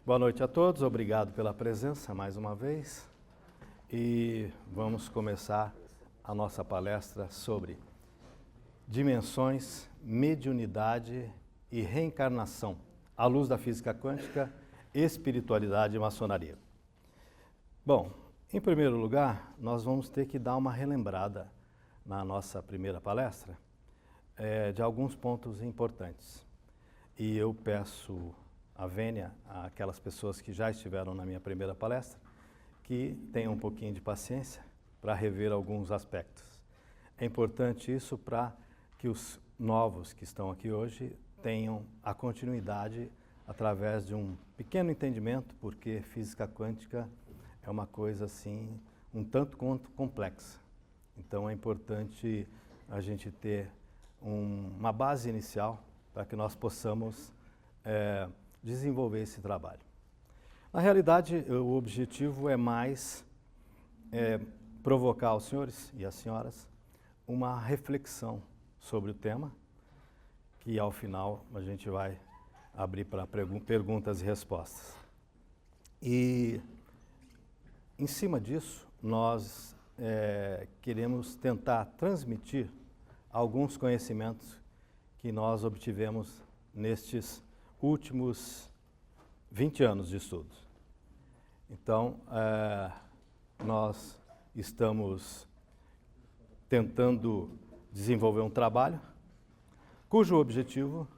Boa noite a todos, obrigado pela presença mais uma vez. E vamos começar a nossa palestra sobre dimensões, mediunidade e reencarnação, à luz da física quântica, espiritualidade e maçonaria. Bom, em primeiro lugar, nós vamos ter que dar uma relembrada na nossa primeira palestra de alguns pontos importantes. E eu peço a vênia àquelas pessoas que já estiveram na minha primeira palestra, que tenham um pouquinho de paciência para rever alguns aspectos. É importante isso para que os novos que estão aqui hoje tenham a continuidade através de um pequeno entendimento, porque física quântica é uma coisa assim, um tanto quanto complexa. Então é importante a gente ter uma base inicial para que nós possamos desenvolver esse trabalho. Na realidade, o objetivo é mais provocar os senhores e as senhoras uma reflexão sobre o tema, que ao final a gente vai abrir para perguntas e respostas. E em cima disso, nós queremos tentar transmitir alguns conhecimentos que nós obtivemos nestes últimos 20 anos de estudos. Então, nós estamos tentando desenvolver um trabalho cujo objetivo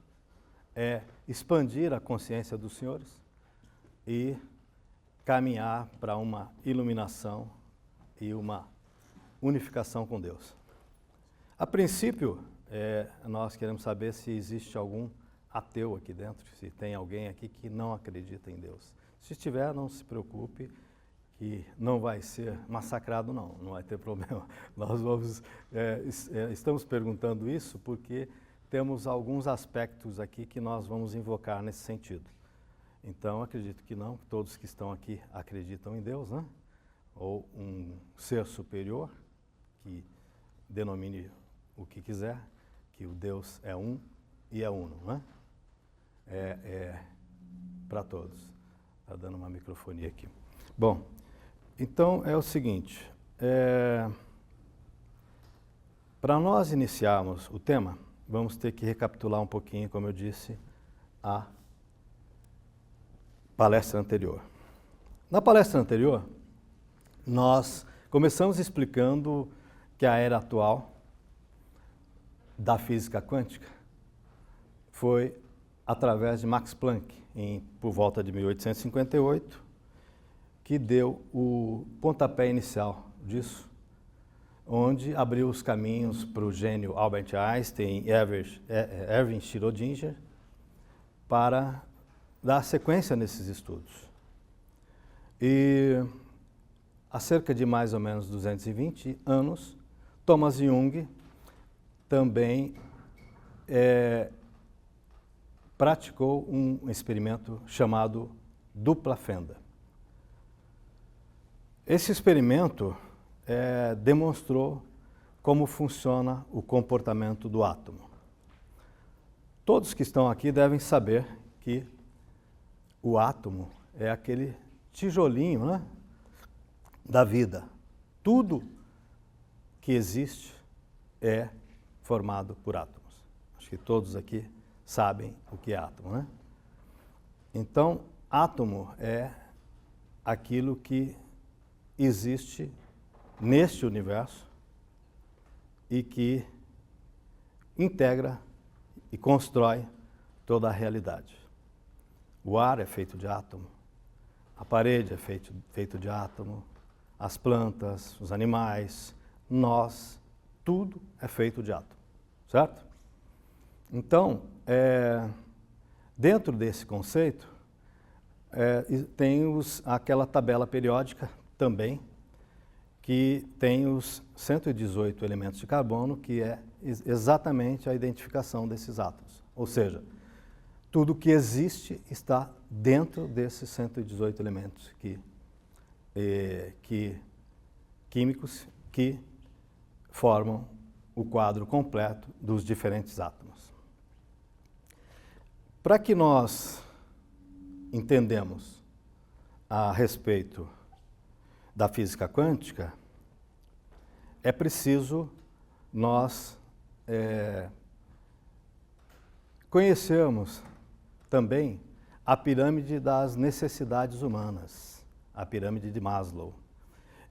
é expandir a consciência dos senhores e caminhar para uma iluminação e uma unificação com Deus. A princípio, nós queremos saber se existe algum ateu aqui dentro, se tem alguém aqui que não acredita em Deus. Se estiver, não se preocupe, que não vai ser massacrado, não vai ter problema. Nós estamos perguntando isso porque temos alguns aspectos aqui que nós vamos invocar nesse sentido. Então, acredito que não, todos que estão aqui acreditam em Deus, né? Ou um ser superior, que denomine o que quiser, que o Deus é um e é uno, né? Para todos. Está dando uma microfonia aqui. Bom, então é o seguinte, para nós iniciarmos o tema, vamos ter que recapitular um pouquinho, como eu disse, a palestra anterior. Na palestra anterior, nós começamos explicando que a era atual da física quântica foi através de Max Planck, por volta de 1858, que deu o pontapé inicial disso, onde abriu os caminhos para o gênio Albert Einstein e Erwin Schrödinger para dar sequência nesses estudos. E há cerca de mais ou menos 220 anos, Thomas Jung também praticou um experimento chamado dupla fenda. Esse experimento demonstrou como funciona o comportamento do átomo. Todos que estão aqui devem saber que o átomo é aquele tijolinho, né, da vida. Tudo que existe é formado por átomos. Acho que todos aqui sabem o que é átomo, né? Então, átomo é aquilo que existe neste universo e que integra e constrói toda a realidade. O ar é feito de átomo, a parede é feito de átomo, as plantas, os animais, nós, tudo é feito de átomo, certo? Então, dentro desse conceito, tem aquela tabela periódica também, que tem os 118 elementos de carbono, que é exatamente a identificação desses átomos. Ou seja, tudo que existe está dentro desses 118 elementos químicos que formam o quadro completo dos diferentes átomos. Para que nós entendemos a respeito da física quântica, é preciso nós conhecermos também a pirâmide das necessidades humanas, a pirâmide de Maslow.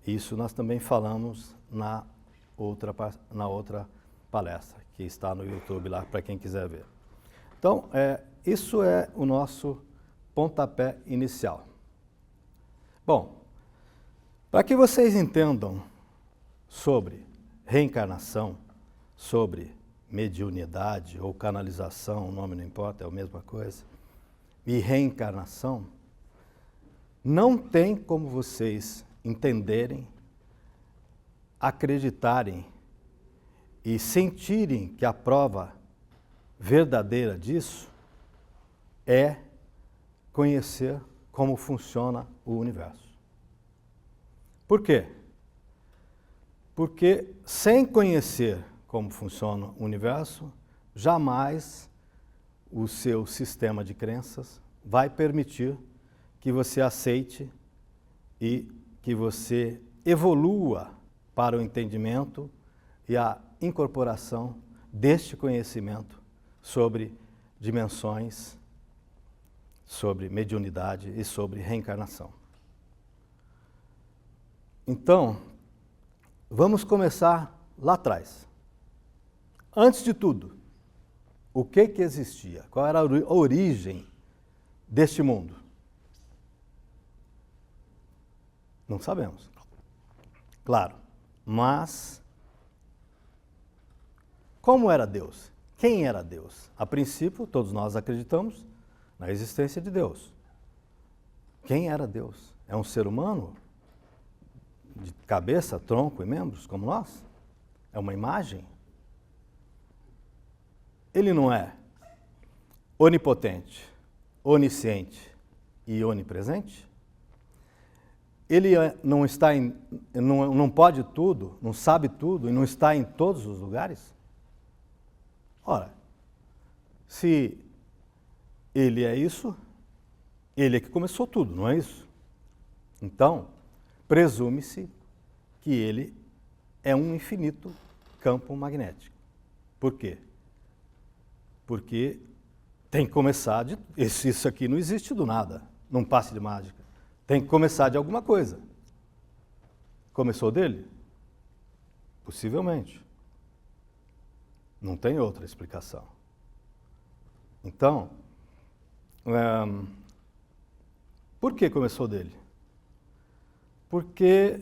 Isso nós também falamos na outra palestra, que está no YouTube lá para quem quiser ver. Então, isso é o nosso pontapé inicial. Bom, para que vocês entendam sobre reencarnação, sobre mediunidade ou canalização, o nome não importa, é a mesma coisa, e reencarnação, não tem como vocês entenderem, acreditarem e sentirem que a prova verdadeira disso é conhecer como funciona o universo. Por quê? Porque sem conhecer como funciona o universo, jamais o seu sistema de crenças vai permitir que você aceite e que você evolua para o entendimento e a incorporação deste conhecimento sobre dimensões, sobre mediunidade e sobre reencarnação. Então, vamos começar lá atrás. Antes de tudo, o que existia? Qual era a origem deste mundo? Não sabemos. Claro, mas como era Deus? Quem era Deus? A princípio, todos nós acreditamos na existência de Deus. Quem era Deus? É um ser humano? De cabeça, tronco e membros, como nós? É uma imagem? Ele não é onipotente, onisciente e onipresente? Ele não está não pode tudo, não sabe tudo e não está em todos os lugares? Ora, se ele é isso, ele é que começou tudo, não é isso? Então, presume-se que ele é um infinito campo magnético. Por quê? Porque tem que começar de... Isso aqui não existe do nada, num passe de mágica. Tem que começar de alguma coisa. Começou dele? Possivelmente. Não tem outra explicação. Então, por que começou dele? Porque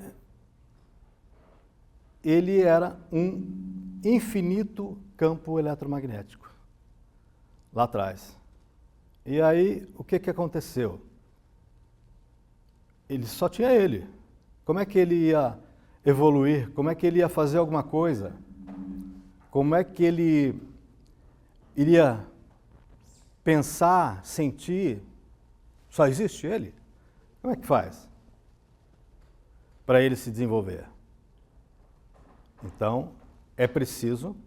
ele era um infinito campo eletromagnético, lá atrás. E aí, o que aconteceu? Ele só tinha ele. Como é que ele ia evoluir? Como é que ele ia fazer alguma coisa? Como é que ele iria pensar, sentir? Só existe ele? Como é que faz para ele se desenvolver? Então, é preciso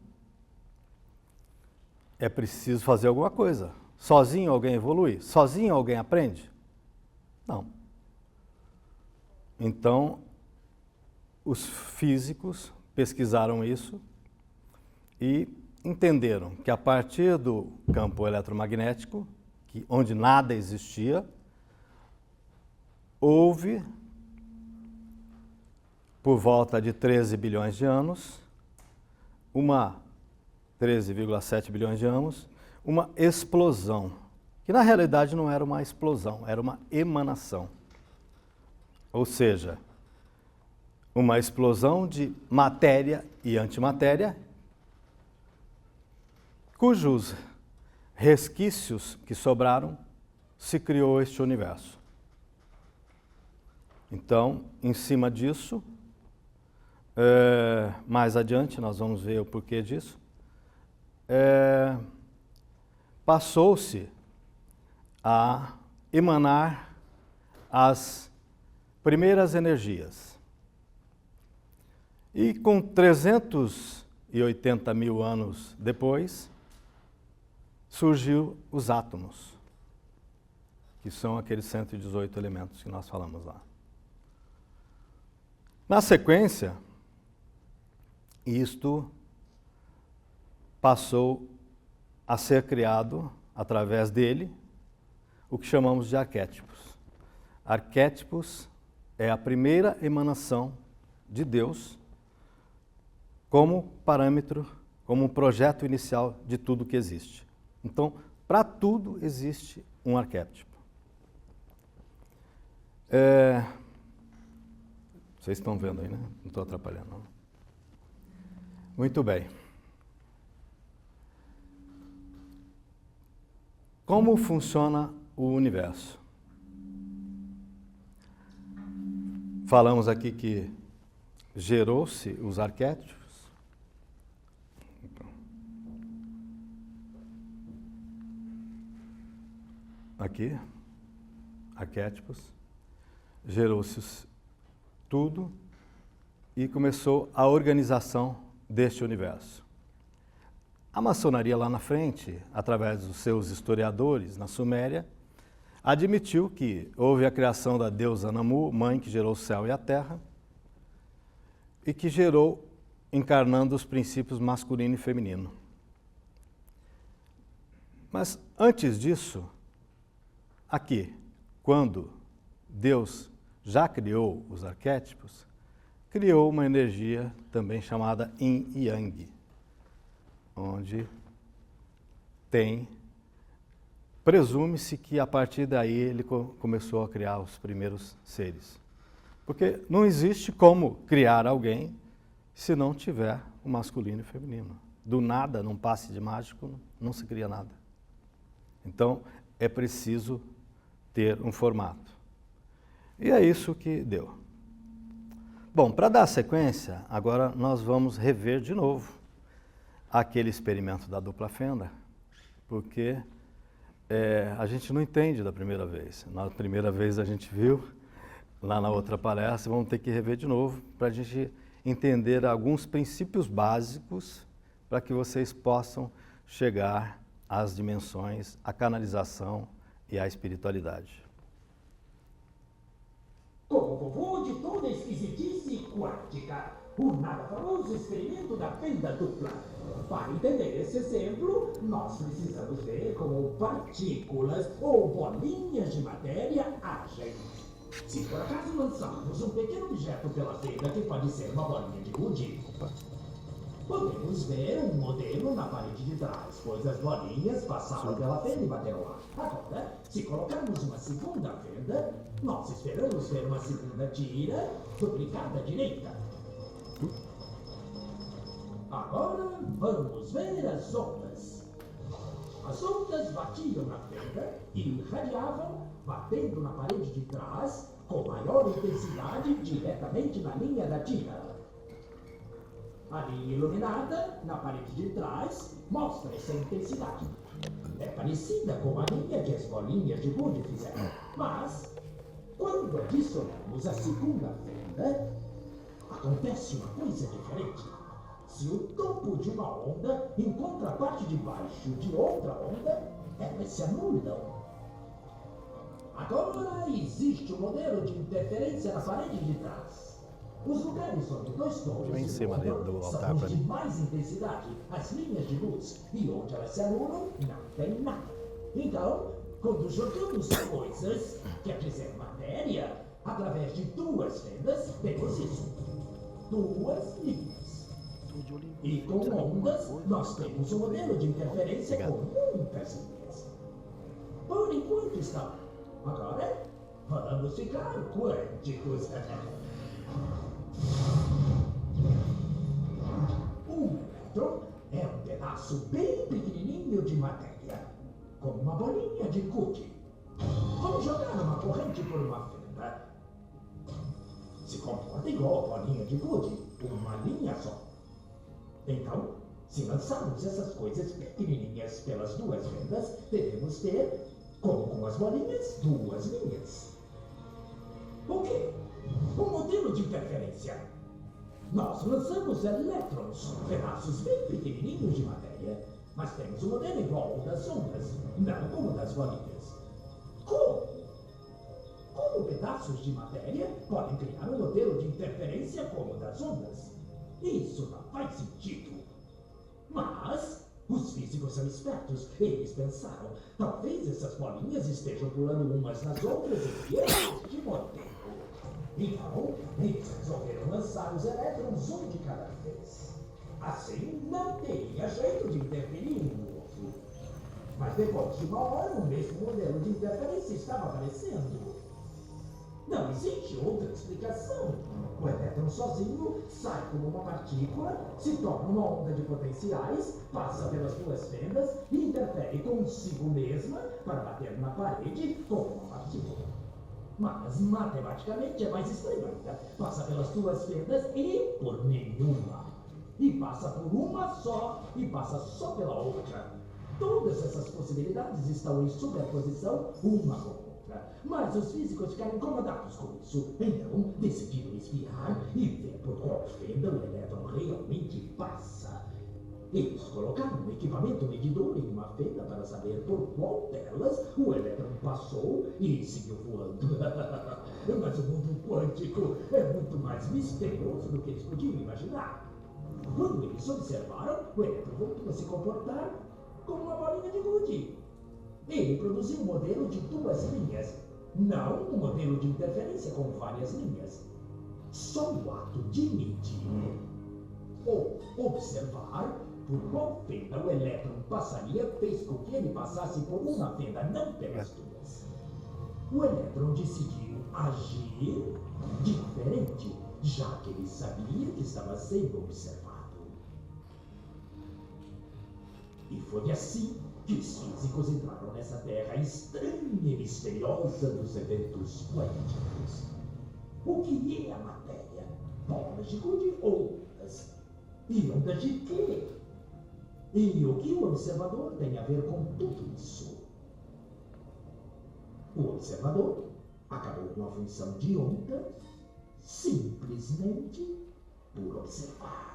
fazer alguma coisa. Sozinho alguém evolui? Sozinho alguém aprende? Não. Então, os físicos pesquisaram isso e entenderam que a partir do campo eletromagnético, onde nada existia, houve, por volta de 13 bilhões de anos, 13,7 bilhões de anos, uma explosão, que na realidade não era uma explosão, era uma emanação. Ou seja, uma explosão de matéria e antimatéria, cujos resquícios que sobraram se criou este universo. Então, em cima disso, mais adiante nós vamos ver o porquê disso, passou-se a emanar as primeiras energias. E com 380 mil anos depois, surgiu os átomos, que são aqueles 118 elementos que nós falamos lá. Na sequência, isto passou a ser criado, através dele, o que chamamos de arquétipos. Arquétipos é a primeira emanação de Deus como parâmetro, como um projeto inicial de tudo que existe. Então, para tudo existe um arquétipo. Vocês estão vendo aí, né? Não estou atrapalhando, não. Muito bem. Como funciona o universo? Falamos aqui que gerou-se os arquétipos. Aqui, arquétipos. Gerou-se tudo e começou a organização deste universo. A maçonaria lá na frente, através dos seus historiadores na Suméria, admitiu que houve a criação da deusa Namu, mãe que gerou o céu e a terra, e que gerou, encarnando os princípios masculino e feminino. Mas antes disso, aqui, quando Deus já criou os arquétipos, criou uma energia também chamada Yin e Yang, onde presume-se que a partir daí ele começou a criar os primeiros seres. Porque não existe como criar alguém se não tiver o masculino e o feminino. Do nada, num passe de mágico, não se cria nada. Então, é preciso ter um formato. E é isso que deu. Bom, para dar sequência, agora nós vamos rever de novo aquele experimento da dupla fenda, porque a gente não entende da primeira vez. Na primeira vez a gente viu, lá na outra palestra, vamos ter que rever de novo para a gente entender alguns princípios básicos para que vocês possam chegar às dimensões, à canalização e à espiritualidade. Como vovô de toda esquisitice quântica, o nada famoso experimento da fenda dupla. Para entender esse exemplo, nós precisamos ver como partículas ou bolinhas de matéria agem. Se por acaso lançarmos um pequeno objeto pela fenda, que pode ser uma bolinha de gude, podemos ver um modelo na parede de trás, pois as bolinhas passaram pela fenda e bateram lá. Agora, se colocarmos uma segunda fenda, nós esperamos ver uma segunda tira duplicada à direita. Agora, vamos ver as ondas. As ondas batiam na fenda e irradiavam, batendo na parede de trás, com maior intensidade diretamente na linha da tira. A linha iluminada, na parede de trás, mostra essa intensidade. É parecida com a linha que as bolinhas de gude fizeram, mas, quando adicionamos a segunda fenda, acontece uma coisa diferente. Se o topo de uma onda encontra a parte de baixo de outra onda, elas se anulam. Agora existe um modelo de interferência na parede de trás. Os lugares onde dois tons em cima do são altar os de mais intensidade, as linhas de luz, e onde elas se anulam, não tem nada. Então, quando jogamos coisas, quer dizer matéria, através de duas fendas, temos isso. Duas linhas. E com ondas, nós temos um modelo de interferência com muitas linhas. Por enquanto está. Agora, vamos ficar quânticos. Um elétron é um pedaço bem pequenininho de matéria, como uma bolinha de cookie. Vamos jogar uma corrente por uma fenda. Se comporta igual a bolinha de cookie, uma linha só. Então, se lançarmos essas coisas pequenininhas pelas duas fendas, devemos ter, como com as bolinhas, duas linhas. O quê? Um modelo de interferência. Nós lançamos elétrons, pedaços bem pequenininhos de matéria, mas temos um modelo igual ao das ondas, não como o das bolinhas. Como? pedaços de matéria podem criar um modelo de interferência como o das ondas. Isso não faz sentido. Mas os físicos são espertos. Eles pensaram, talvez essas bolinhas estejam pulando umas nas outras e este modelo. Então, eles resolveram lançar os elétrons um de cada vez. Assim, não teria jeito de interferir um no outro. Mas depois de uma hora, o mesmo modelo de interferência estava aparecendo. Não existe outra explicação. O elétron sozinho sai como uma partícula, se torna uma onda de potenciais, passa pelas duas fendas e interfere consigo mesma para bater na parede como uma partícula. Mas matematicamente é mais estranho ainda. Passa pelas duas fendas e por nenhuma. E passa por uma só e passa só pela outra. Todas essas possibilidades estão em superposição uma com a outra. Mas os físicos ficaram incomodados com isso. Então decidiram espiar e ver por qual fenda o elétron realmente passa. Eles colocaram um equipamento medidor em uma fenda para saber por qual delas o elétron passou e seguiu voando. Mas o mundo quântico é muito mais misterioso do que eles podiam imaginar. Quando eles observaram, o elétron voltou a se comportar como uma bolinha de gude. Ele produziu um modelo de duas linhas, não um modelo de interferência com várias linhas. Só o ato de medir ou observar por qual fenda o elétron passaria fez com que ele passasse por uma fenda, não pelas duas. O elétron decidiu agir diferente, já que ele sabia que estava sendo observado. E foi assim que os físicos entraram nessa terra estranha e misteriosa dos eventos quânticos. O que é a matéria? Bolas de gude ou ondas? E ondas de quê? E o que o observador tem a ver com tudo isso? O observador acabou com a função de onda simplesmente por observar.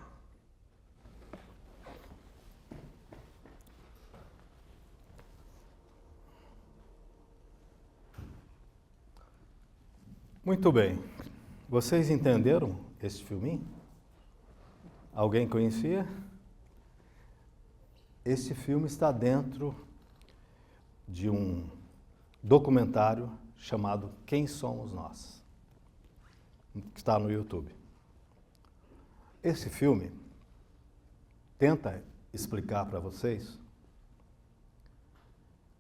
Muito bem. Vocês entenderam esse filminho? Alguém conhecia? Esse filme está dentro de um documentário chamado Quem Somos Nós, que está no YouTube. Esse filme tenta explicar para vocês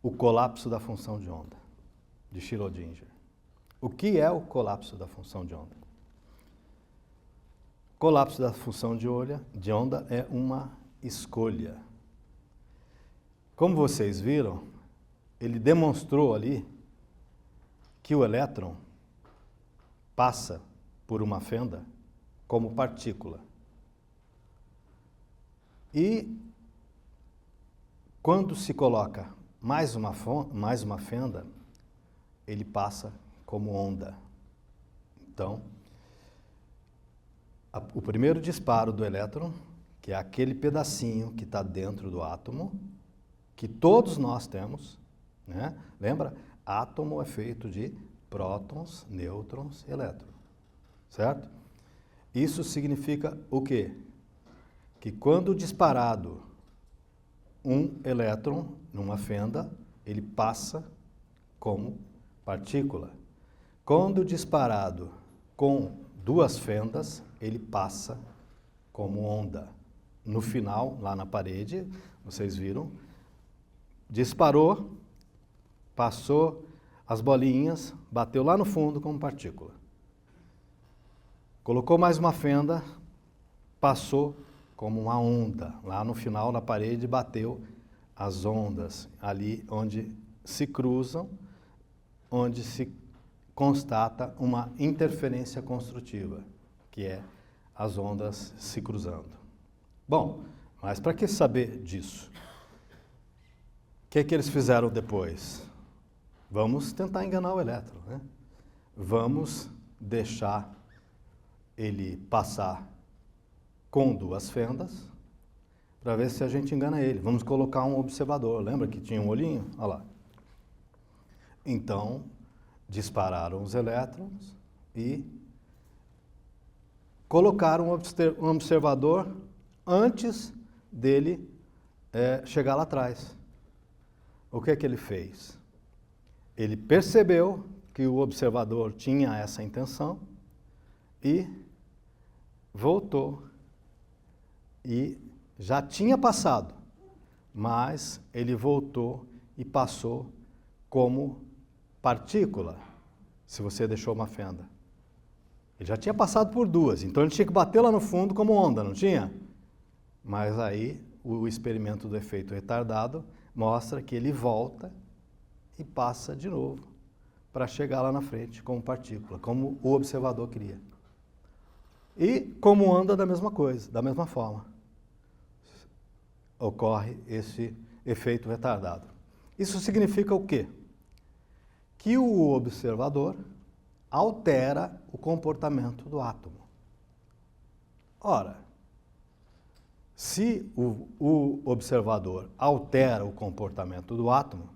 o colapso da função de onda, de Schrödinger. O que é o colapso da função de onda? O colapso da função de onda é uma escolha. Como vocês viram, ele demonstrou ali que o elétron passa por uma fenda como partícula. E quando se coloca mais uma fenda, ele passa como onda. Então, o primeiro disparo do elétron, que é aquele pedacinho que está dentro do átomo, que todos nós temos, né? Lembra? Átomo é feito de prótons, nêutrons e elétrons, certo? Isso significa o quê? Que quando disparado um elétron numa fenda, ele passa como partícula. Quando disparado com duas fendas, ele passa como onda. No final, lá na parede, vocês viram, disparou, passou as bolinhas, bateu lá no fundo como partícula. Colocou mais uma fenda, passou como uma onda. Lá no final, na parede, bateu as ondas, ali onde se cruzam, onde se constata uma interferência construtiva, que é as ondas se cruzando. Bom, mas para que saber disso? O que é que eles fizeram depois? Vamos tentar enganar o elétron, né? Vamos deixar ele passar com duas fendas para ver se a gente engana ele. Vamos colocar um observador. Lembra que tinha um olhinho? Olha lá. Então, dispararam os elétrons e colocaram um observador antes dele chegar lá atrás. O que é que ele fez? Ele percebeu que o observador tinha essa intenção e voltou. E já tinha passado, mas ele voltou e passou como partícula, se você deixou uma fenda. Ele já tinha passado por duas, então ele tinha que bater lá no fundo como onda, não tinha? Mas aí o experimento do efeito retardado mostra que ele volta e passa de novo para chegar lá na frente como partícula, como o observador queria. E como onda da mesma coisa, da mesma forma, ocorre esse efeito retardado. Isso significa o quê? Que o observador altera o comportamento do átomo. Ora, se o observador altera o comportamento do átomo,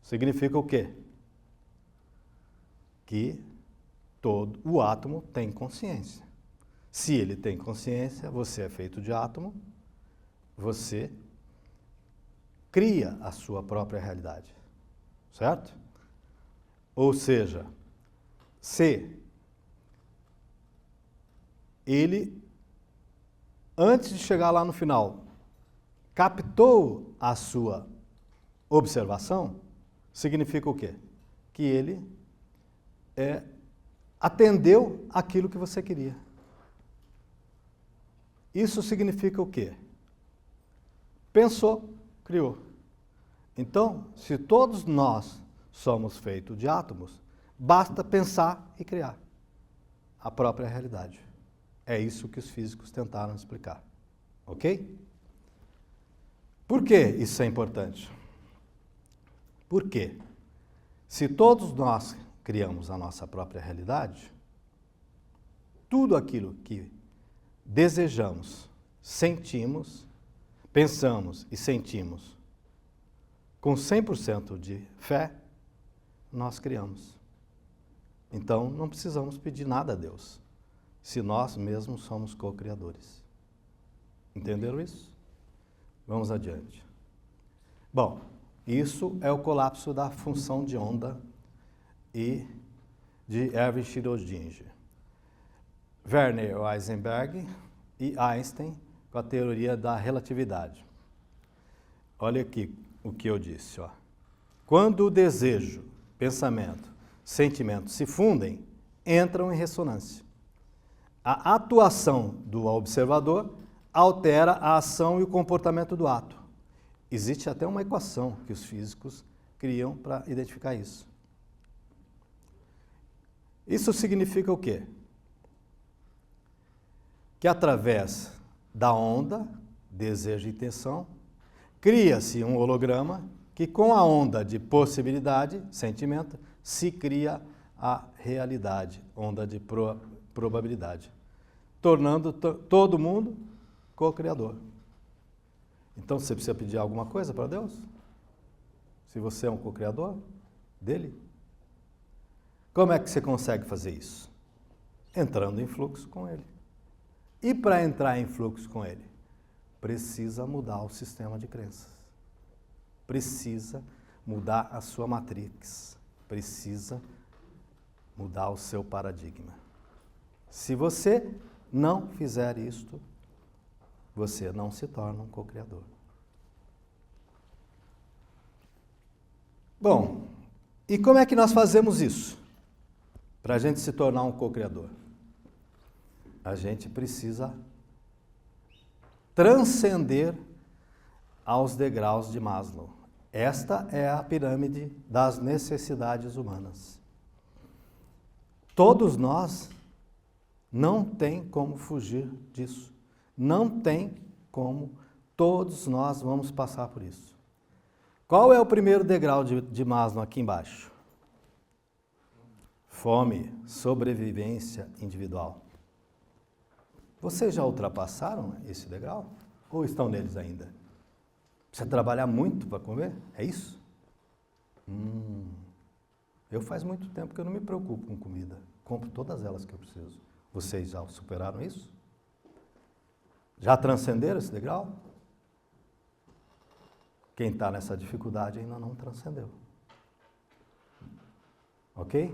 significa o quê? Que todo o átomo tem consciência. Se ele tem consciência, você é feito de átomo, você cria a sua própria realidade, certo? Ou seja, se ele, antes de chegar lá no final, captou a sua observação, significa o quê? Que ele atendeu aquilo que você queria. Isso significa o quê? Pensou, criou. Então, se todos nós somos feitos de átomos, basta pensar e criar a própria realidade. É isso que os físicos tentaram explicar. Ok? Por que isso é importante? Porque se todos nós criamos a nossa própria realidade, tudo aquilo que desejamos, sentimos, pensamos e sentimos com 100% de fé, nós criamos. Então, não precisamos pedir nada a Deus, se nós mesmos somos co-criadores. Entenderam isso? Vamos adiante. Bom, isso é o colapso da função de onda e de Erwin Schrödinger. Werner Heisenberg e Einstein com a teoria da relatividade. Olha aqui o que eu disse. Ó. Quando o desejo, pensamento, sentimento se fundem, entram em ressonância. A atuação do observador altera a ação e o comportamento do ato. Existe até uma equação que os físicos criam para identificar isso. Isso significa o quê? Que através da onda, desejo e intenção, cria-se um holograma que com a onda de possibilidade, sentimento, se cria a realidade, onda de probabilidade, tornando todo mundo co-criador. Então você precisa pedir alguma coisa para Deus? Se você é um co-criador dele? Como é que você consegue fazer isso? Entrando em fluxo com ele. E para entrar em fluxo com ele, precisa mudar o sistema de crenças. Precisa mudar a sua matrix. Precisa mudar o seu paradigma. Se você não fizer isto, você não se torna um co-criador. Bom, e como é que nós fazemos isso? Para a gente se tornar um co-criador? A gente precisa transcender aos degraus de Maslow. Esta é a pirâmide das necessidades humanas. Todos nós não tem como fugir disso. Não tem como, todos nós vamos passar por isso. Qual é o primeiro degrau de Maslow aqui embaixo? Fome, sobrevivência individual. Vocês já ultrapassaram esse degrau? Ou estão neles ainda? Precisa trabalhar muito para comer? É isso? Eu faz muito tempo que eu não me preocupo com comida. Compro todas elas que eu preciso. Vocês já superaram isso? Já transcenderam esse degrau? Quem está nessa dificuldade ainda não transcendeu. Ok?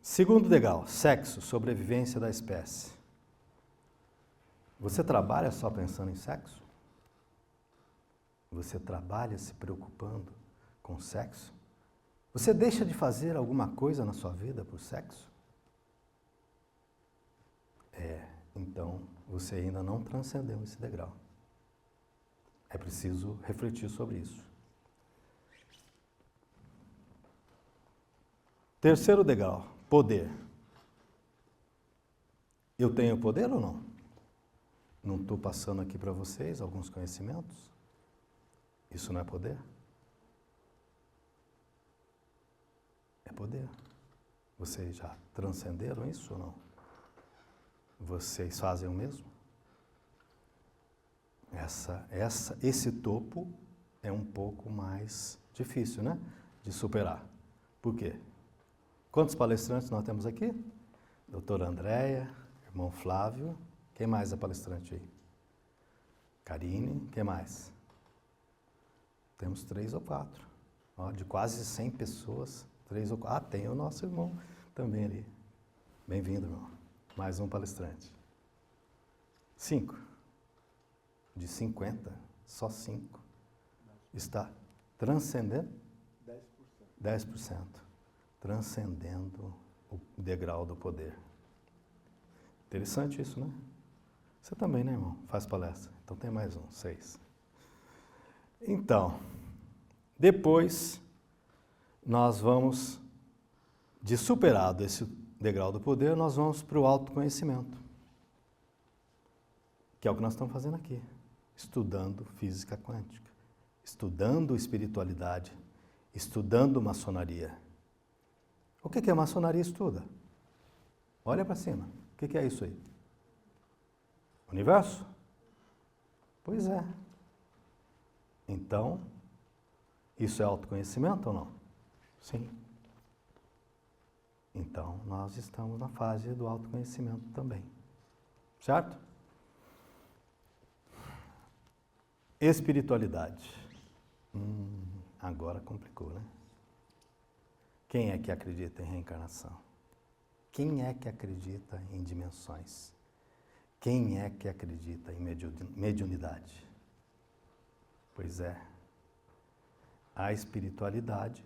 Segundo degrau, sexo, sobrevivência da espécie. Você trabalha só pensando em sexo? Você trabalha se preocupando com sexo? Você deixa de fazer alguma coisa na sua vida por sexo? Então você ainda não transcendeu esse degrau. É preciso refletir sobre isso. Terceiro degrau, poder. Eu tenho poder ou não? Não estou passando aqui para vocês alguns conhecimentos? Isso não é poder? É poder. Vocês já transcenderam isso ou não? Vocês fazem o mesmo? Esse topo é um pouco mais difícil, né? De superar. Por quê? Quantos palestrantes nós temos aqui? Doutora Andréia, irmão Flávio. Quem mais é palestrante aí? Karine, quem mais? Temos 3 ou 4. Ó, de quase 100 pessoas, 3 ou 4. Ah, tem o nosso irmão também ali. Bem-vindo, irmão. Mais um palestrante. 5. De 50, só 5. Está transcendendo? 10%. Transcendendo o degrau do poder. Interessante isso, né? Você também, né, irmão? Faz palestra. Então tem mais um, 6. Então, depois nós vamos, de superado esse degrau do poder, nós vamos para o autoconhecimento. Que é o que nós estamos fazendo aqui. Estudando física quântica. Estudando espiritualidade. Estudando maçonaria. O que a maçonaria estuda? Olha para cima. O que é isso aí? Universo? Pois é. Então, isso é autoconhecimento ou não? Sim. Então, nós estamos na fase do autoconhecimento também. Certo? Espiritualidade. Agora complicou, né? Quem é que acredita em reencarnação? Quem é que acredita em dimensões? Quem é que acredita em mediunidade? Pois é, a espiritualidade,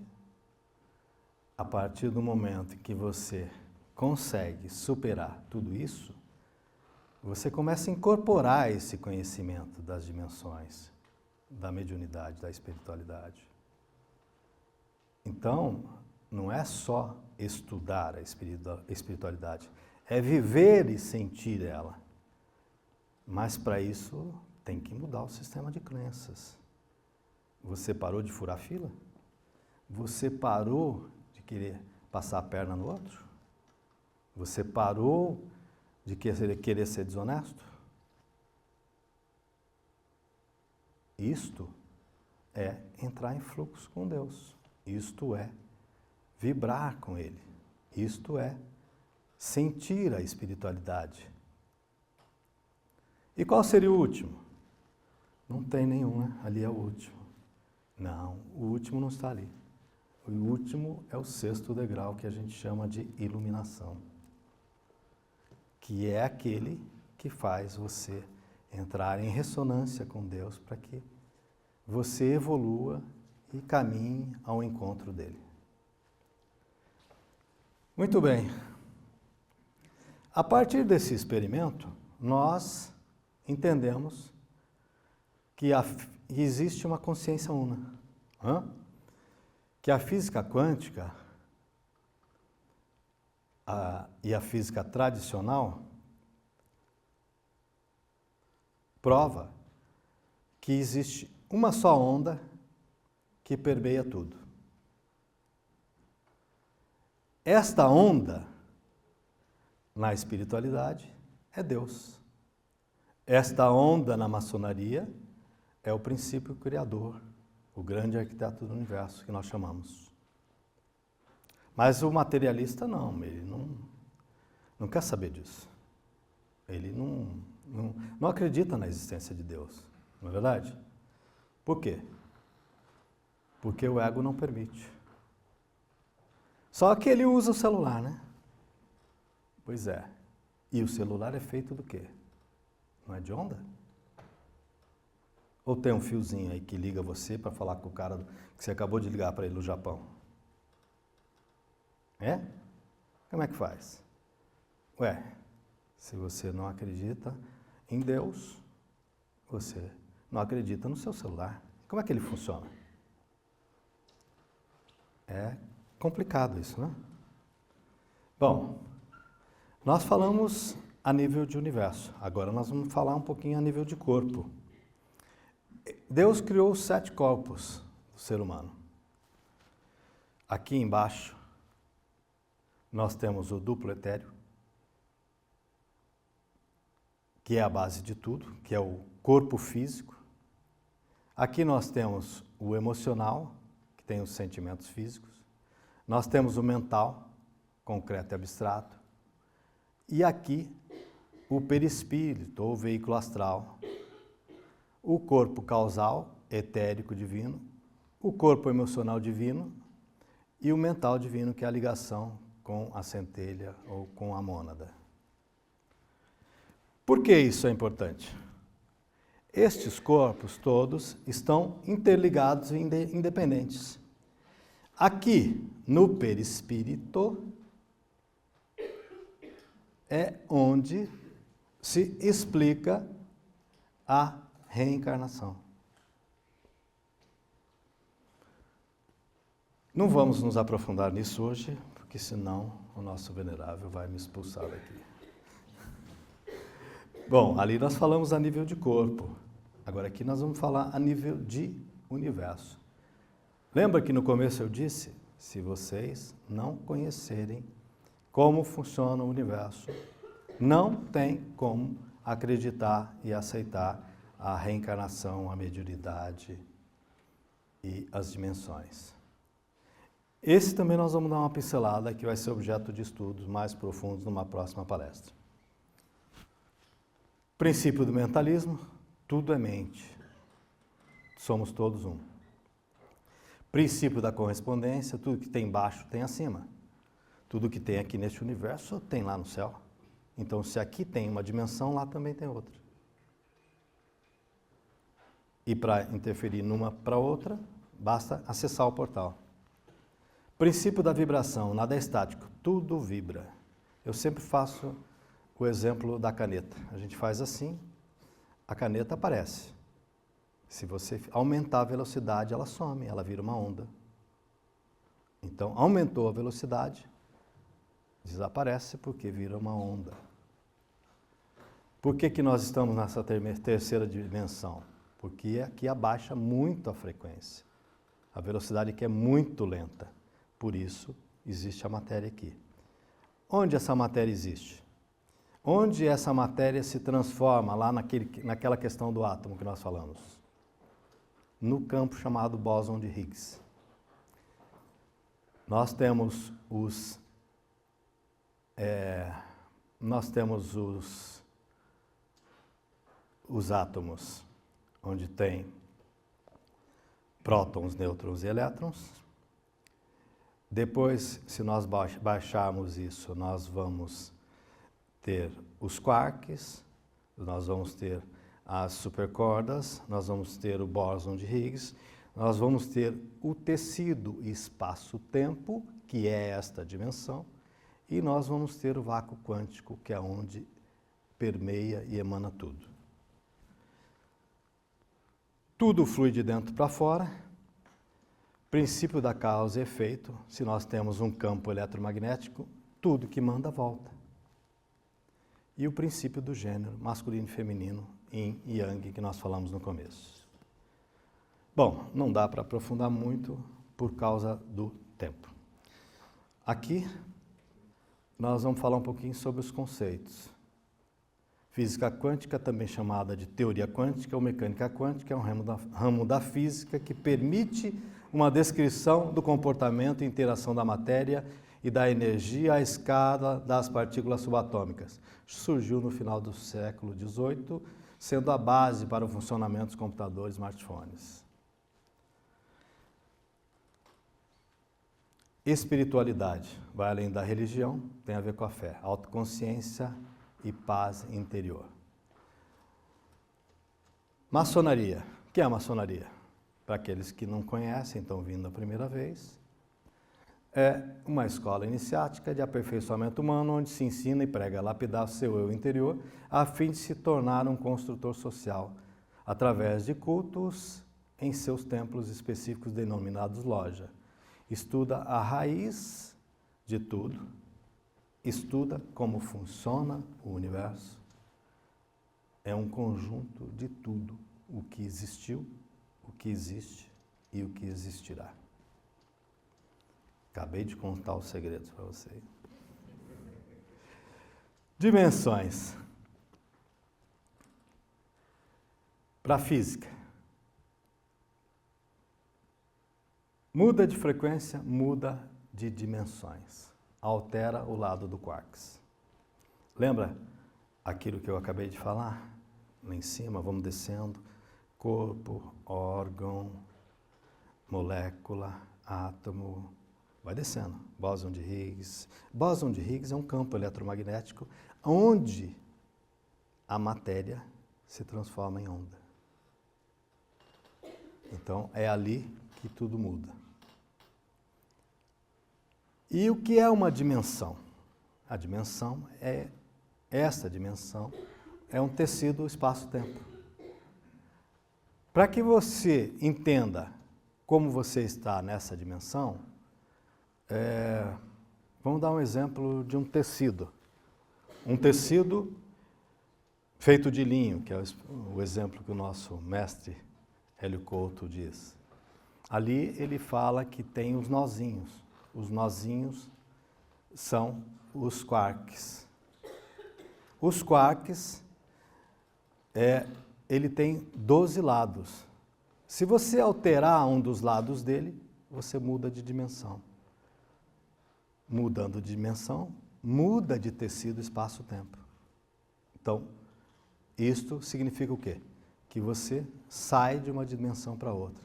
a partir do momento em que você consegue superar tudo isso, você começa a incorporar esse conhecimento das dimensões, da mediunidade, da espiritualidade. Então, não é só estudar a espiritualidade, é viver e sentir ela. Mas para isso tem que mudar o sistema de crenças. Você parou de furar fila? Você parou de querer passar a perna no outro? Você parou de querer ser desonesto? Isto é entrar em fluxo com Deus. Isto é vibrar com Ele. Isto é sentir a espiritualidade. E qual seria o último? Não tem nenhum, né? Ali é o último. Não, o último não está ali. O último é o 6º degrau, que a gente chama de iluminação. Que é aquele que faz você entrar em ressonância com Deus para que você evolua e caminhe ao encontro dele. Muito bem. A partir desse experimento, nós entendemos que existe uma consciência una. Que a física quântica e a física tradicional prova que existe uma só onda que permeia tudo. Esta onda, na espiritualidade, é Deus. Esta onda na maçonaria é o princípio criador, o grande arquiteto do universo que nós chamamos. Mas o materialista não, ele não quer saber disso. Ele não acredita na existência de Deus, não é verdade? Por quê? Porque o ego não permite. Só que ele usa o celular, né? Pois é. E o celular é feito do quê? Não é de onda? Ou tem um fiozinho aí que liga você para falar com o cara que você acabou de ligar para ele no Japão? É? Como é que faz? Ué, se você não acredita em Deus, você não acredita no seu celular. Como é que ele funciona? É complicado isso, né? Bom, nós falamos a nível de universo. Agora nós vamos falar um pouquinho a nível de corpo. Deus criou os 7 corpos do ser humano. Aqui embaixo, nós temos o duplo etéreo, que é a base de tudo, que é o corpo físico. Aqui nós temos o emocional, que tem os sentimentos físicos. Nós temos o mental, concreto e abstrato. E aqui, o perispírito, ou veículo astral. O corpo causal, etérico divino. O corpo emocional divino. E o mental divino, que é a ligação com a centelha ou com a mônada. Por que isso é importante? Estes corpos todos estão interligados e independentes. Aqui, no perispírito, é onde se explica a reencarnação. Não vamos nos aprofundar nisso hoje, porque senão o nosso venerável vai me expulsar daqui. Bom, ali nós falamos a nível de corpo. Agora aqui nós vamos falar a nível de universo. Lembra que no começo eu disse, se vocês não conhecerem como funciona o universo, não tem como acreditar e aceitar a reencarnação, a mediunidade e as dimensões. Esse também nós vamos dar uma pincelada, que vai ser objeto de estudos mais profundos numa próxima palestra. Princípio do mentalismo, tudo é mente. Somos todos um. Princípio da correspondência, tudo que tem embaixo tem acima. Tudo que tem aqui neste universo tem lá no céu. Então, se aqui tem uma dimensão, lá também tem outra. E para interferir numa para outra, basta acessar o portal. Princípio da vibração, nada é estático, tudo vibra. Eu sempre faço o exemplo da caneta. A gente faz assim, a caneta aparece. Se você aumentar a velocidade, ela some, ela vira uma onda. Então, aumentou a velocidade, desaparece porque vira uma onda. Por que nós estamos nessa terceira dimensão? Porque aqui abaixa muito a frequência. A velocidade aqui é muito lenta. Por isso, existe a matéria aqui. Onde essa matéria existe? Onde essa matéria se transforma, lá naquela questão do átomo que nós falamos? No campo chamado bóson de Higgs. Nós temos os átomos, onde tem prótons, nêutrons e elétrons. Depois, se nós baixarmos isso, nós vamos ter os quarks, nós vamos ter as supercordas, nós vamos ter o bóson de Higgs, nós vamos ter o tecido espaço-tempo, que é esta dimensão, e nós vamos ter o vácuo quântico, que é onde permeia e emana tudo. Tudo flui de dentro para fora. Princípio da causa e efeito, se nós temos um campo eletromagnético, tudo que manda volta. E o princípio do gênero, masculino e feminino, yin e yang, que nós falamos no começo. Bom, não dá para aprofundar muito por causa do tempo. Aqui, nós vamos falar um pouquinho sobre os conceitos. Física quântica, também chamada de teoria quântica ou mecânica quântica, é um ramo da física que permite uma descrição do comportamento e interação da matéria e da energia à escala das partículas subatômicas. Surgiu no final do século XVIII, sendo a base para o funcionamento dos computadores e smartphones. Espiritualidade vai além da religião, tem a ver com a fé, autoconsciência e paz interior. Maçonaria. O que é a maçonaria? Para aqueles que não conhecem, estão vindo a primeira vez, é uma escola iniciática de aperfeiçoamento humano onde se ensina e prega a lapidar o seu eu interior a fim de se tornar um construtor social através de cultos em seus templos específicos denominados loja. Estuda a raiz de tudo, estuda como funciona o universo. É um conjunto de tudo, o que existiu, o que existe e o que existirá. Acabei de contar os segredos para vocês. Dimensões. Para a física. Muda de frequência, muda de dimensões. Altera o lado do quarks. Lembra aquilo que eu acabei de falar? Lá em cima, vamos descendo. Corpo, órgão, molécula, átomo, vai descendo. Bóson de Higgs. Bóson de Higgs é um campo eletromagnético onde a matéria se transforma em onda. Então, é ali que tudo muda. E o que é uma dimensão? A dimensão é, essa dimensão, é um tecido espaço-tempo. Para que você entenda como você está nessa dimensão, vamos dar um exemplo de um tecido. Um tecido feito de linho, que é o exemplo que o nosso mestre Hélio Couto diz. Ali ele fala que tem os nozinhos. Os nozinhos são os quarks. Os quarks, ele tem 12 lados. Se você alterar um dos lados dele, você muda de dimensão. Mudando de dimensão, muda de tecido, espaço-tempo. Então, isto significa o quê? Que você sai de uma dimensão para outra.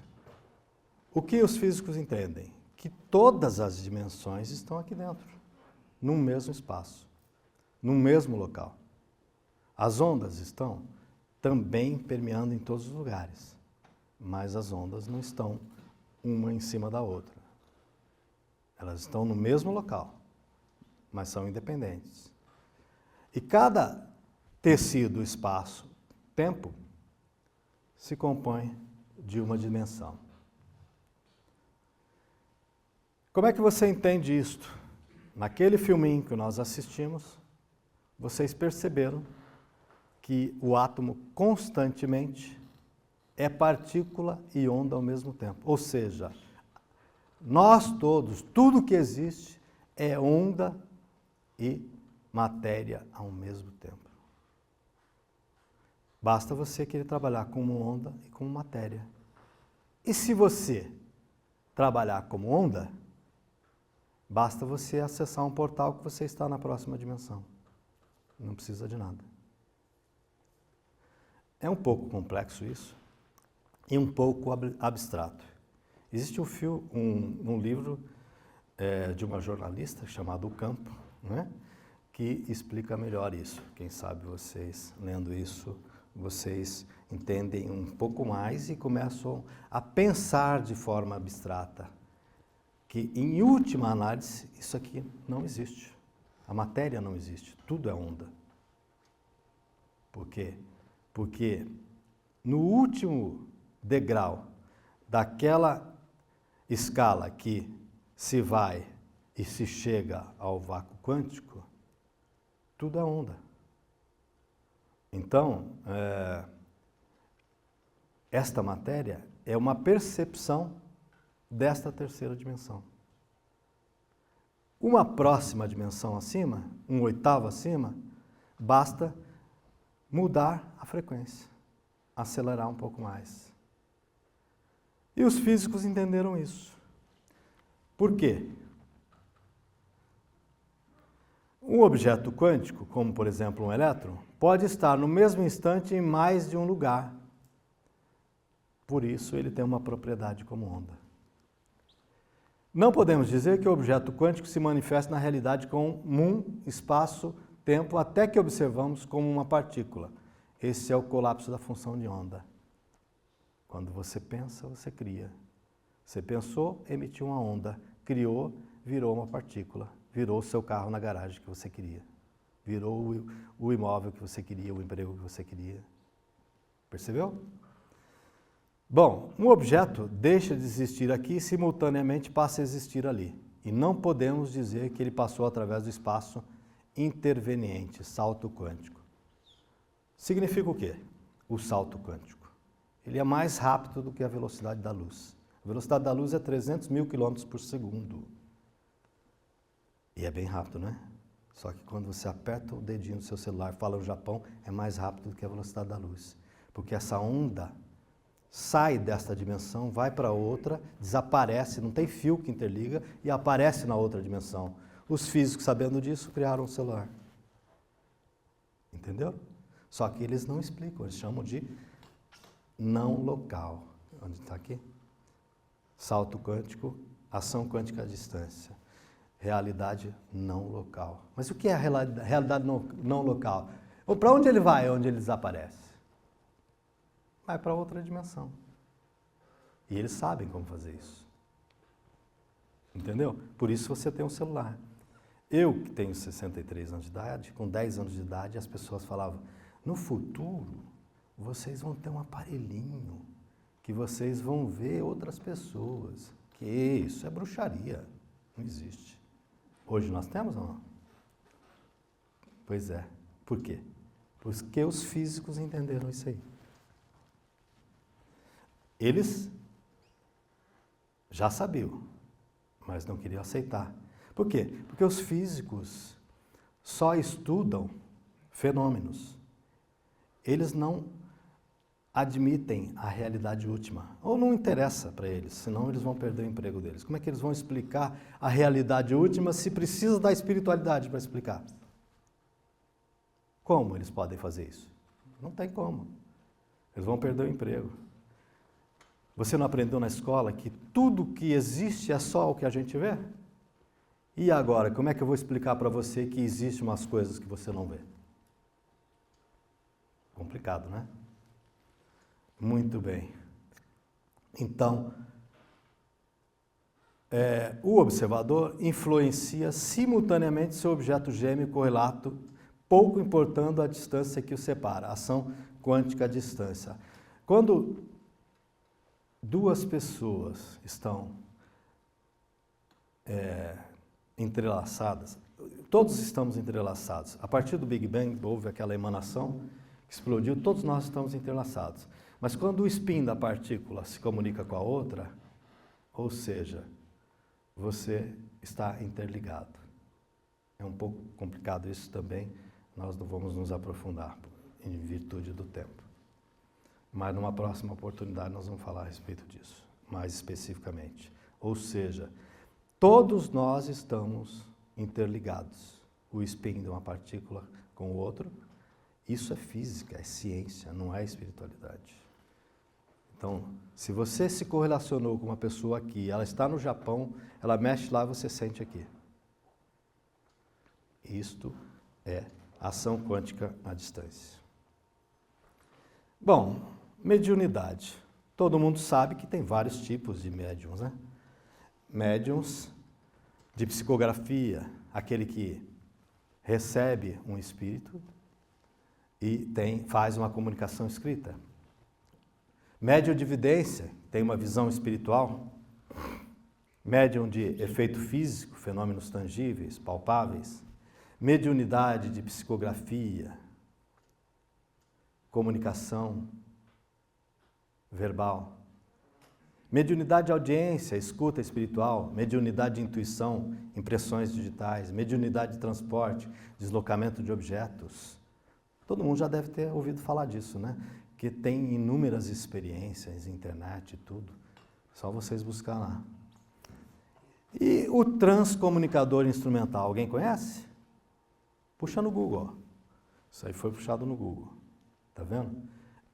O que os físicos entendem? Que todas as dimensões estão aqui dentro, no mesmo espaço, no mesmo local. As ondas estão também permeando em todos os lugares, mas as ondas não estão uma em cima da outra. Elas estão no mesmo local, mas são independentes. E cada tecido, espaço, tempo, se compõe de uma dimensão. Como é que você entende isto? Naquele filminho que nós assistimos, vocês perceberam que o átomo constantemente é partícula e onda ao mesmo tempo. Ou seja, nós todos, tudo que existe é onda e matéria ao mesmo tempo. Basta você querer trabalhar como onda e como matéria. E se você trabalhar como onda, basta você acessar um portal que você está na próxima dimensão. Não precisa de nada. É um pouco complexo isso e um pouco abstrato. Existe um livro de uma jornalista chamada O Campo, né, que explica melhor isso. Quem sabe vocês, lendo isso, vocês entendem um pouco mais e começam a pensar de forma abstrata. Que, em última análise, isso aqui não existe. A matéria não existe, tudo é onda. Por quê? Porque no último degrau daquela escala que se vai e se chega ao vácuo quântico, tudo é onda. Então, esta matéria é uma percepção desta terceira dimensão. Uma próxima dimensão acima, um oitavo acima, basta mudar a frequência, acelerar um pouco mais. E os físicos entenderam isso. Por quê? Um objeto quântico, como por exemplo um elétron, pode estar no mesmo instante em mais de um lugar. Por isso ele tem uma propriedade como onda. Não podemos dizer que o objeto quântico se manifesta na realidade como espaço, tempo, até que observamos como uma partícula. Esse é o colapso da função de onda. Quando você pensa, você cria. Você pensou, emitiu uma onda. Criou, virou uma partícula. Virou o seu carro na garagem que você queria. Virou o imóvel que você queria, o emprego que você queria. Percebeu? Bom, um objeto deixa de existir aqui e simultaneamente passa a existir ali. E não podemos dizer que ele passou através do espaço interveniente, salto quântico. Significa o quê? O salto quântico. Ele é mais rápido do que a velocidade da luz. A velocidade da luz é 300 mil quilômetros por segundo. E é bem rápido, não é? Só que quando você aperta o dedinho do seu celular, fala no Japão, é mais rápido do que a velocidade da luz. Porque essa onda sai desta dimensão, vai para outra, desaparece, não tem fio que interliga e aparece na outra dimensão. Os físicos, sabendo disso, criaram um celular. Entendeu? Só que eles não explicam, eles chamam de não local. Onde está aqui? Salto quântico, ação quântica à distância. Realidade não local. Mas o que é a realidade não local? Para onde ele vai, onde ele desaparece? Vai para outra dimensão. E eles sabem como fazer isso. Entendeu? Por isso você tem um celular. Eu, que tenho 63 anos de idade, com 10 anos de idade, as pessoas falavam, no futuro, vocês vão ter um aparelhinho, que vocês vão ver outras pessoas. Que isso é bruxaria. Não existe. Hoje nós temos ou não? Pois é. Por quê? Porque os físicos entenderam isso aí. Eles já sabiam, mas não queriam aceitar. Por quê? Porque os físicos só estudam fenômenos. Eles não admitem a realidade última, ou não interessa para eles, senão eles vão perder o emprego deles. Como é que eles vão explicar a realidade última se precisa da espiritualidade para explicar? Como eles podem fazer isso? Não tem como. Eles vão perder o emprego. Você não aprendeu na escola que tudo que existe é só o que a gente vê? E agora, como é que eu vou explicar para você que existem umas coisas que você não vê? Complicado, né? Muito bem. Então, o observador influencia simultaneamente seu objeto gêmeo correlato, pouco importando a distância que o separa, ação quântica à distância. Quando duas pessoas estão entrelaçadas, todos estamos entrelaçados. A partir do Big Bang houve aquela emanação que explodiu, todos nós estamos entrelaçados. Mas quando o spin da partícula se comunica com a outra, ou seja, você está interligado. É um pouco complicado isso também, nós não vamos nos aprofundar em virtude do tempo. Mas numa próxima oportunidade nós vamos falar a respeito disso, mais especificamente. Ou seja, todos nós estamos interligados. O spin de uma partícula com o outro, isso é física, é ciência, não é espiritualidade. Então, se você se correlacionou com uma pessoa aqui, ela está no Japão, ela mexe lá, você sente aqui. Isto é ação quântica à distância. Bom, mediunidade. Todo mundo sabe que tem vários tipos de médiums, né? Médiums de psicografia, aquele que recebe um espírito e faz uma comunicação escrita. Médium de evidência, tem uma visão espiritual. Médium de efeito físico, fenômenos tangíveis, palpáveis. Mediunidade de psicografia, comunicação verbal. Mediunidade de audiência, escuta espiritual. Mediunidade de intuição, impressões digitais. Mediunidade de transporte, deslocamento de objetos. Todo mundo já deve ter ouvido falar disso, né? Que tem inúmeras experiências, internet e tudo. Só vocês buscar lá. E o transcomunicador instrumental, alguém conhece? Puxa no Google, ó. Isso aí foi puxado no Google. Tá vendo?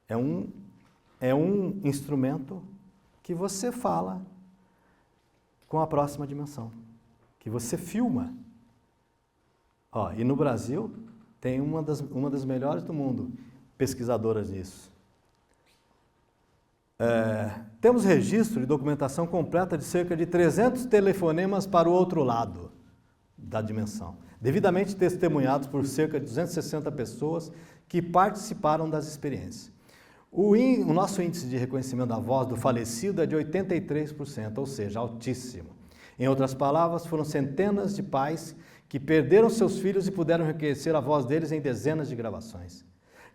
É um instrumento que você fala com a próxima dimensão, que você filma. Ó, e no Brasil tem uma das melhores do mundo, pesquisadoras nisso. Temos registro e documentação completa de cerca de 300 telefonemas para o outro lado da dimensão, devidamente testemunhados por cerca de 260 pessoas que participaram das experiências. O nosso índice de reconhecimento da voz do falecido é de 83%, ou seja, altíssimo. Em outras palavras, foram centenas de pais que perderam seus filhos e puderam reconhecer a voz deles em dezenas de gravações.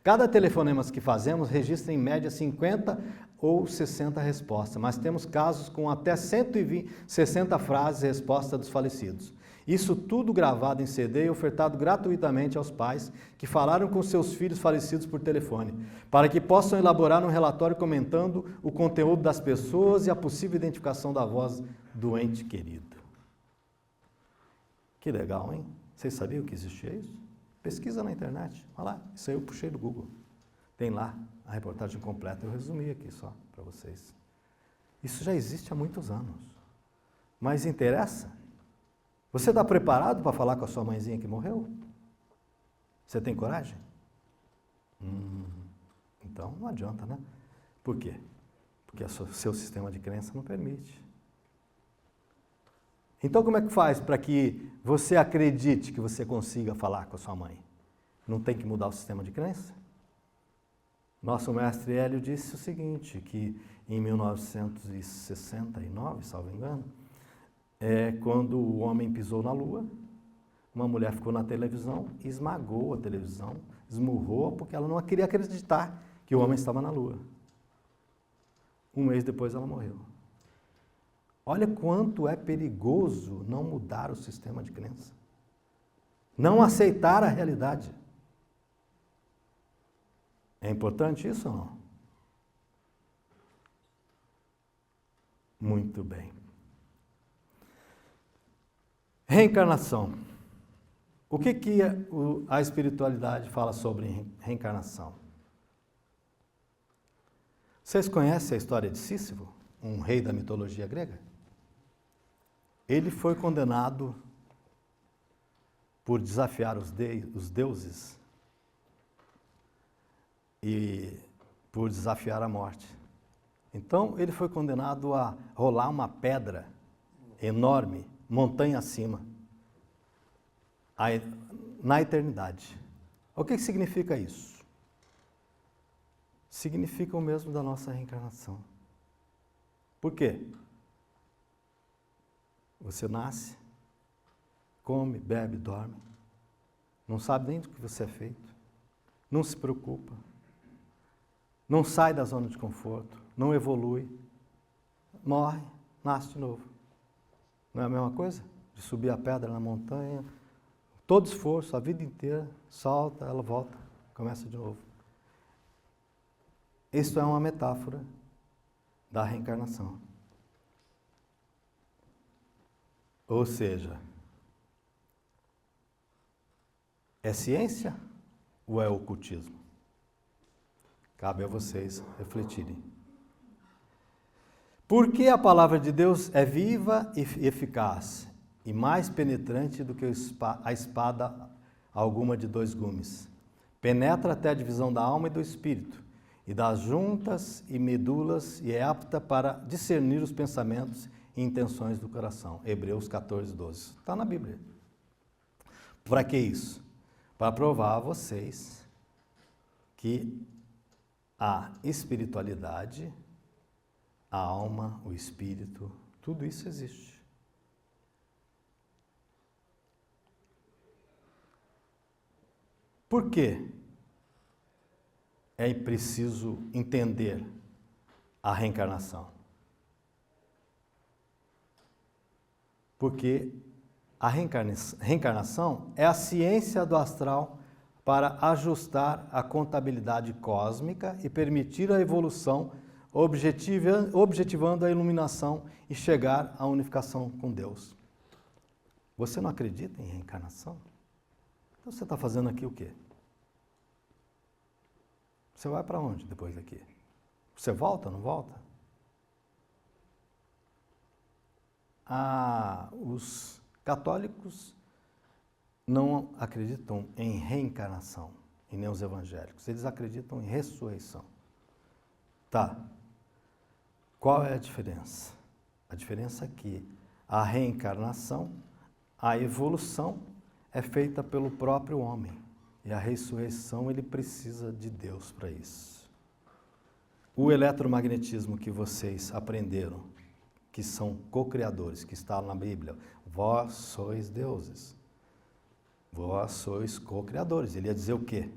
Cada telefonema que fazemos registra em média 50 ou 60 respostas, mas temos casos com até 160 frases e respostas dos falecidos. Isso tudo gravado em CD e ofertado gratuitamente aos pais que falaram com seus filhos falecidos por telefone, para que possam elaborar um relatório comentando o conteúdo das pessoas e a possível identificação da voz do ente querido. Que legal, hein? Vocês sabiam que existia isso? Pesquisa na internet, olha lá, isso aí eu puxei do Google. Tem lá a reportagem completa, eu resumi aqui só para vocês. Isso já existe há muitos anos. Mas interessa? Você está preparado para falar com a sua mãezinha que morreu? Você tem coragem? Então não adianta, né? Por quê? Porque o seu sistema de crença não permite. Então como é que faz para que você acredite que você consiga falar com a sua mãe? Não tem que mudar o sistema de crença? Nosso mestre Hélio disse o seguinte, que em 1969, salvo engano, quando o homem pisou na Lua, uma mulher ficou na televisão e esmagou a televisão, esmurrou, porque ela não queria acreditar que o homem estava na Lua. Um mês depois ela morreu. Olha quanto é perigoso não mudar o sistema de crença. Não aceitar a realidade. É importante isso ou não? Muito bem. Reencarnação. O que a espiritualidade fala sobre reencarnação? Vocês conhecem a história de Sísifo, um rei da mitologia grega? Ele foi condenado por desafiar os deuses e por desafiar a morte. Então, ele foi condenado a rolar uma pedra enorme, montanha acima, na eternidade. O que significa isso? Significa o mesmo da nossa reencarnação. Por quê? Você nasce, come, bebe, dorme, não sabe nem do que você é feito, não se preocupa, não sai da zona de conforto, não evolui, morre, nasce de novo. Não é a mesma coisa? De subir a pedra na montanha, todo esforço, a vida inteira, salta, ela volta, começa de novo. Isto é uma metáfora da reencarnação. Ou seja, é ciência ou é ocultismo? Cabe a vocês refletirem. Porque a palavra de Deus é viva e eficaz, e mais penetrante do que a espada alguma de 2 gumes. Penetra até a divisão da alma e do espírito, e das juntas e medulas, e é apta para discernir os pensamentos e intenções do coração. Hebreus 14, 12. Está na Bíblia. Para que isso? Para provar a vocês que a espiritualidade, a alma, o espírito, tudo isso existe. Por quê? É preciso entender a reencarnação. Porque a reencarnação é a ciência do astral para ajustar a contabilidade cósmica e permitir a evolução, objetivando a iluminação e chegar à unificação com Deus. Você não acredita em reencarnação? Então você está fazendo aqui o quê? Você vai para onde depois daqui? Você volta, não volta? Os católicos não acreditam em reencarnação, e nem os evangélicos. Eles acreditam em ressurreição. Tá. Qual é a diferença? A diferença é que a reencarnação, a evolução, é feita pelo próprio homem. E a ressurreição, ele precisa de Deus para isso. O eletromagnetismo que vocês aprenderam, que são co-criadores, que está na Bíblia, vós sois deuses. Vós sois co-criadores. Ele ia dizer o quê?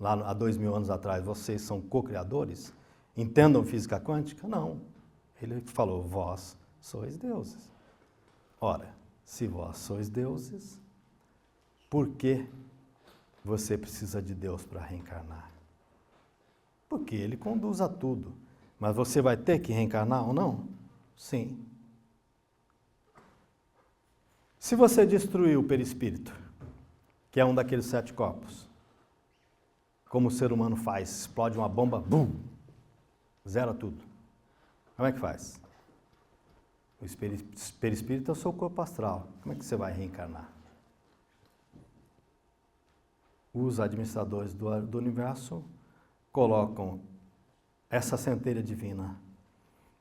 Lá há 2000 anos atrás, vocês são co-criadores? Entendam física quântica? Não. Ele falou, vós sois deuses. Ora, se vós sois deuses, por que você precisa de Deus para reencarnar? Porque Ele conduz a tudo. Mas você vai ter que reencarnar ou não? Sim. Se você destruir o perispírito, que é um daqueles 7 corpos, como o ser humano faz, explode uma bomba, bum, zera tudo. Como é que faz? O perispírito é o seu corpo astral. Como é que você vai reencarnar? Os administradores do universo colocam essa centelha divina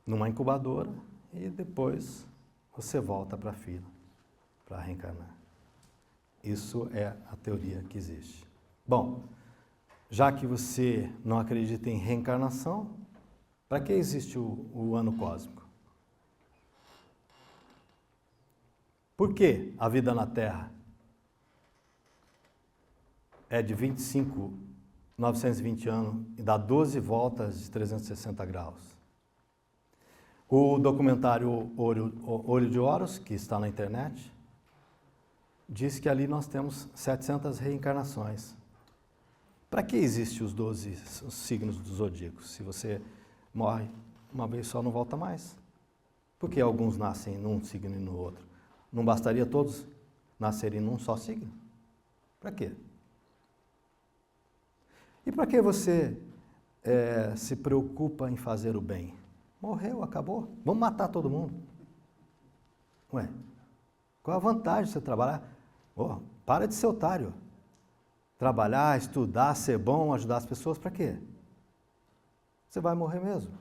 numa incubadora e depois você volta para a fila para reencarnar. Isso é a teoria que existe. Bom, já que você não acredita em reencarnação, para que existe o ano cósmico? Por que a vida na Terra é de 920 anos e dá 12 voltas de 360 graus? O documentário Olho de Horus, que está na internet, diz que ali nós temos 700 reencarnações. Para que existem os 12 signos dos zodíacos? Se você morre uma vez só, não volta mais. Por que alguns nascem num signo e no outro? Não bastaria todos nascerem num só signo? Para quê? E para que você se preocupa em fazer o bem? Morreu, acabou. Vamos matar todo mundo. Ué, qual a vantagem de você trabalhar? Oh, para de ser otário. Trabalhar, estudar, ser bom, ajudar as pessoas, para quê? Você vai morrer mesmo.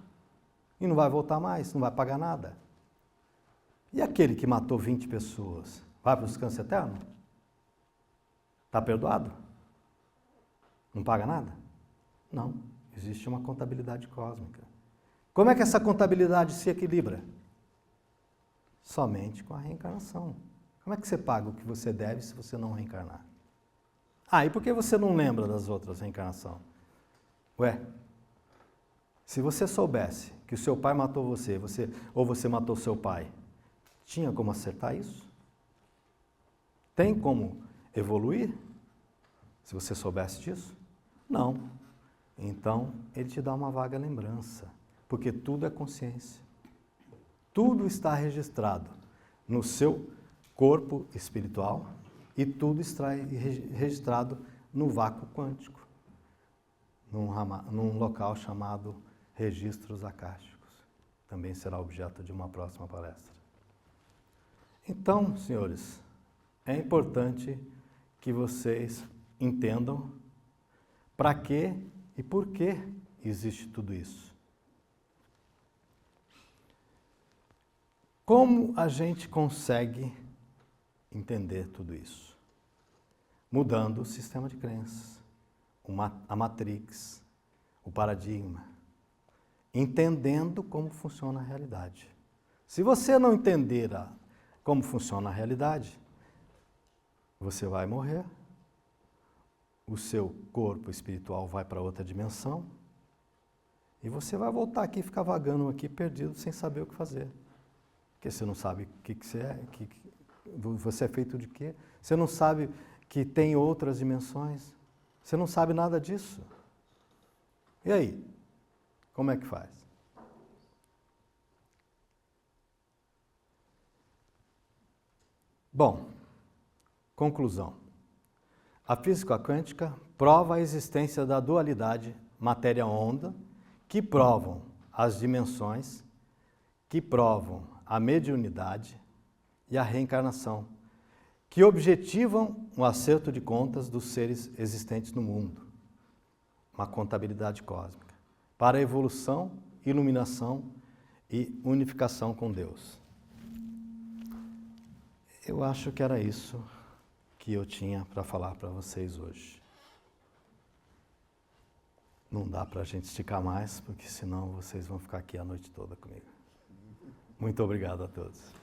E não vai voltar mais, não vai pagar nada. E aquele que matou 20 pessoas, vai para o descanso eterno? Está perdoado? Não paga nada? Não. Existe uma contabilidade cósmica. Como é que essa contabilidade se equilibra? Somente com a reencarnação. Como é que você paga o que você deve se você não reencarnar? E por que você não lembra das outras reencarnações? Ué, se você soubesse que o seu pai matou você, ou você matou seu pai, tinha como acertar isso? Tem como evoluir? Se você soubesse disso? Não. Então, ele te dá uma vaga lembrança, porque tudo é consciência. Tudo está registrado no seu corpo espiritual e tudo está registrado no vácuo quântico, num local chamado registros acásticos. Também será objeto de uma próxima palestra. Então, senhores, é importante que vocês entendam para que e por que existe tudo isso. Como a gente consegue entender tudo isso? Mudando o sistema de crenças, a matrix, o paradigma, entendendo como funciona a realidade. Se você não entender como funciona a realidade, você vai morrer, o seu corpo espiritual vai para outra dimensão e você vai voltar aqui e ficar vagando aqui perdido sem saber o que fazer. Porque você não sabe o que você é, você é feito de quê? Você não sabe que tem outras dimensões. Você não sabe nada disso. E aí? Como é que faz? Bom, conclusão. A física quântica prova a existência da dualidade matéria-onda, que provam as dimensões, que provam a mediunidade e a reencarnação, que objetivam um acerto de contas dos seres existentes no mundo, uma contabilidade cósmica, para a evolução, iluminação e unificação com Deus. Eu acho que era isso que eu tinha para falar para vocês hoje. Não dá para a gente esticar mais, porque senão vocês vão ficar aqui a noite toda comigo. Muito obrigado a todos.